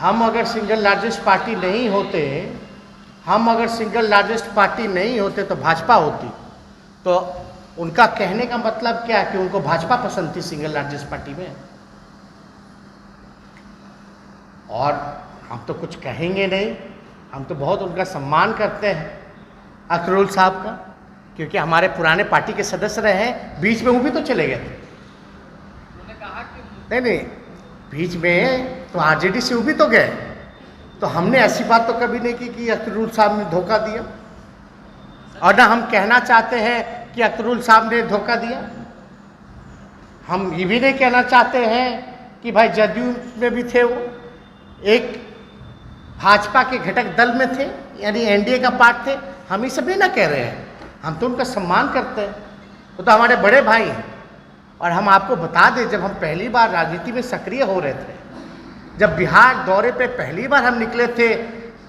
हम अगर single largest party नहीं होते तो भाजपा होती। तो उनका कहने का मतलब क्या कि उनको भाजपा पसंद थी सिंगल लार्जेस्ट पार्टी में। और हम तो कुछ कहेंगे नहीं, हम तो बहुत उनका सम्मान करते हैं अख्तरुल साहब का, क्योंकि हमारे पुराने पार्टी के सदस्य रहे हैं। बीच में वो भी तो चले गए थे। नहीं, बीच में तो आरजेडी से वो भी तो गए। तो हमने ऐसी बात तो कभी नहीं की कि अख्तरुल साहब ने धोखा दिया, और ना हम कहना चाहते हैं कि अख्तरुल साहब ने धोखा दिया। हम ये भी नहीं कहना चाहते हैं कि भाई जदयू में भी थे, वो एक भाजपा के घटक दल में थे, यानी एनडीए का पार्ट थे। हम ये सब नहीं ना कह रहे हैं, हम तो उनका सम्मान करते हैं, वो तो हमारे बड़े भाई हैं। और हम आपको बता दें, जब हम पहली बार राजनीति में सक्रिय हो रहे थे, जब बिहार दौरे पे पहली बार हम निकले थे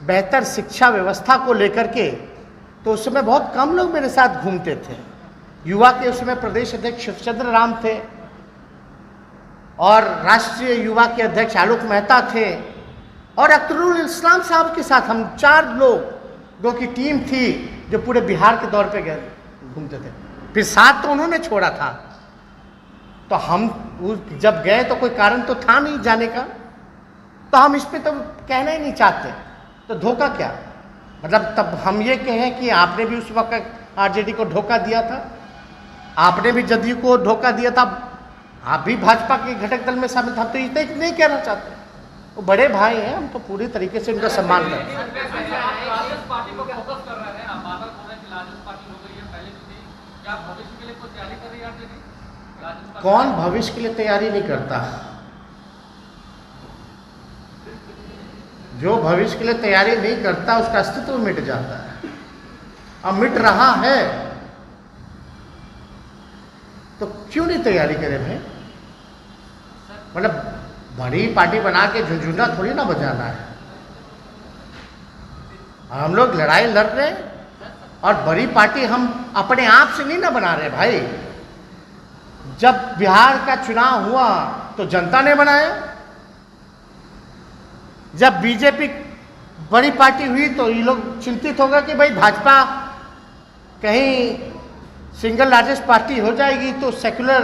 बेहतर शिक्षा व्यवस्था को लेकर के, तो उस समय बहुत कम लोग मेरे साथ घूमते थे। युवा के उस समय प्रदेश अध्यक्ष शिवचंद्र राम थे, और राष्ट्रीय युवा के अध्यक्ष आलोक मेहता थे, और अख्तरुल इस्लाम साहब के साथ हम 4 लोगों की टीम थी जो पूरे बिहार के दौर पे गए घूमते थे। फिर साथ तो उन्होंने छोड़ा था। तो हम जब गए तो कोई कारण तो था नहीं जाने का, तो हम इस पे तो कहना ही नहीं चाहते। तो धोखा क्या, मतलब तब हम ये कहें कि आपने भी उस वक्त आरजेडी को धोखा दिया था, आपने भी जदयू को धोखा दिया था, आप भी भाजपा के घटक दल में शामिल था। तो इतने नहीं कहना चाहते, वो बड़े भाई हैं, हम तो पूरी तरीके से उनका सम्मान करते हैं। कौन भविष्य के लिए तैयारी नहीं करता? जो भविष्य के लिए तैयारी नहीं करता उसका अस्तित्व मिट जाता है, अब मिट रहा है। तो क्यों नहीं तैयारी करें भाई? मतलब बड़ी पार्टी बना के झुंझुना थोड़ी ना बजाना है। हम लोग लड़ाई लड़ रहे हैं, और बड़ी पार्टी हम अपने आप से नहीं ना बना रहे भाई। जब बिहार का चुनाव हुआ तो जनता ने बनाया, जब बीजेपी बड़ी पार्टी हुई तो ये लोग चिंतित होगा कि भाई भाजपा कहीं सिंगल लार्जेस्ट पार्टी हो जाएगी तो सेक्युलर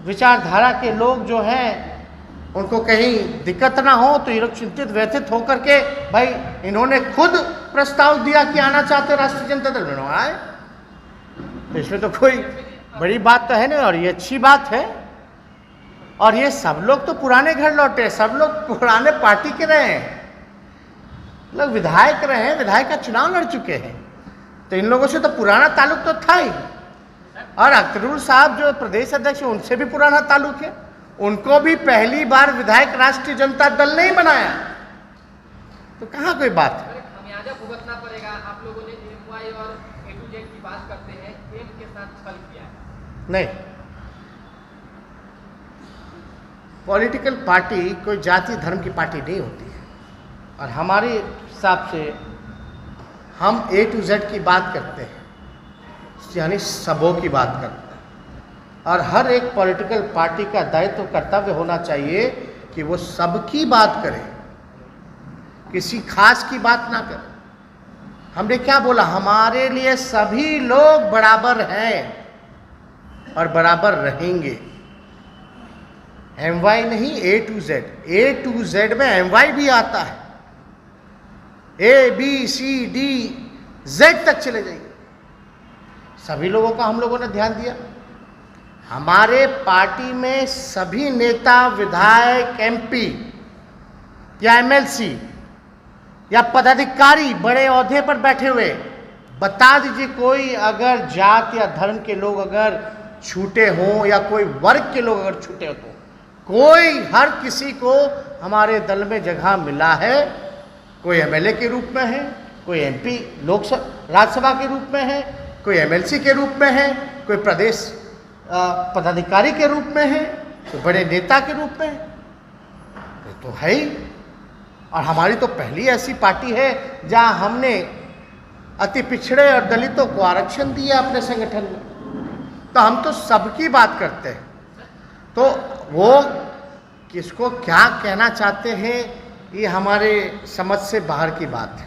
विचारधारा के लोग जो हैं उनको कहीं दिक्कत ना हो। तो ये लोग चिंतित व्यथित होकर के भाई इन्होंने खुद प्रस्ताव दिया कि आना चाहते राष्ट्रीय जनता दल में, आए। तो इसमें तो कोई बड़ी बात तो है नहीं, और ये अच्छी बात है। और ये सब लोग तो पुराने घर लौटे, सब लोग पुराने पार्टी के रहे हैं, लोग विधायक रहे हैं, विधायक का चुनाव लड़ चुके हैं। तो इन लोगों से तो पुराना ताल्लुक तो था ही। और अख्तरुल साहब जो प्रदेश अध्यक्ष हैं उनसे भी पुराना ताल्लुक है, उनको भी पहली बार विधायक राष्ट्रीय जनता दल नहीं बनाया। तो कहाँ कोई बात है? खामियाजा भुगतना पड़ेगा। आप लोगों ने एमवाई और A-Z की बात करते हैं, एम के साथ छल किया है। नहीं, पॉलिटिकल पार्टी कोई जाति धर्म की पार्टी नहीं होती है। और हमारे हिसाब से हम A-Z की बात करते हैं, यानी सबों की बात करते हैं। और हर एक पॉलिटिकल पार्टी का दायित्व कर्तव्य होना चाहिए कि वो सबकी बात करे, किसी खास की बात ना करे। हमने क्या बोला? हमारे लिए सभी लोग बराबर हैं और बराबर रहेंगे। MY नहीं, A-Z। A-Z में MY भी आता है, ABCDZ तक चले जाएंगे। सभी लोगों का हम लोगों ने ध्यान दिया। हमारे पार्टी में सभी नेता, विधायक, MP या MLC या पदाधिकारी बड़े ओहदे पर बैठे हुए, बता दीजिए कोई अगर जात या धर्म के लोग अगर छूटे हों या कोई वर्ग के लोग अगर छूटे हो, तो कोई हर किसी को हमारे दल में जगह मिला है। कोई MLA के रूप में है, कोई MP लोकसभा राज्यसभा के रूप में है, कोई MLC के रूप में है, कोई प्रदेश पदाधिकारी के रूप में है, कोई बड़े नेता के रूप में है। तो है ही। और हमारी तो पहली ऐसी पार्टी है जहां हमने अति पिछड़े और दलितों को आरक्षण दिया अपने संगठन में। तो हम तो सबकी बात करते हैं। तो वो किसको क्या कहना चाहते हैं ये हमारे समझ से बाहर की बात है।